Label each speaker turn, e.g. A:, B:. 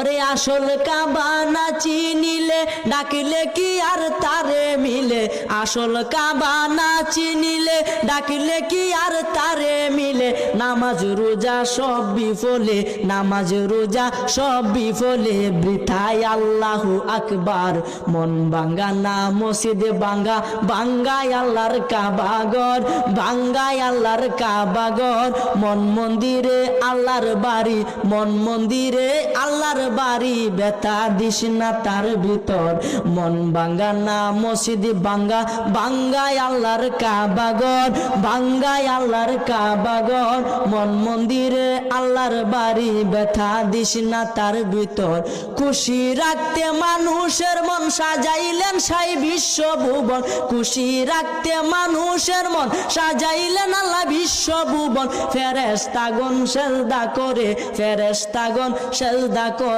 A: ওরে আসল কাবা না চিনিলে ডাকিলে কি আর তারে মিলে, আসল কাবা না চিনিলে ডাকিলে কি আর তারে মিলে। নামাজ রোজা সব বিফলে, নামাজ রোজা সব বিফলে, বৃথায় আল্লাহু আকবার। মন ভাঙ্গা না মসজিদ ভাঙ্গা, ভাঙ্গায় আল্লাহর কাবা ঘর, ভাঙ্গায় আল্লাহর কাবা ঘর। মন মন্দিরে আল্লাহর বাড়ি, মন মন্দিরে আল্লাহর বাড়ি, ব্যথা দিস না তার ভিতর। মন ভাঙ্গা না মসজিদ ভাঙ্গা, ভাঙ্গায় আল্লাহর কাবা ঘর, ভাঙ্গায় আল্লাহর কাবা ঘর। মন মন্দিরে আল্লাহর বাড়ি, ব্যথা দিস না তার ভিতর। খুশি রাখতে মানুষের মন সাজাইলেন সাই বিশ্বভুবন, খুশি রাখতে মানুষের মন সাজাইলেন আল্লাহ বিশ্বভুবন। ফেরেশতাগণ সেজদা করে, ফেরেশতাগণ সেজদা করে।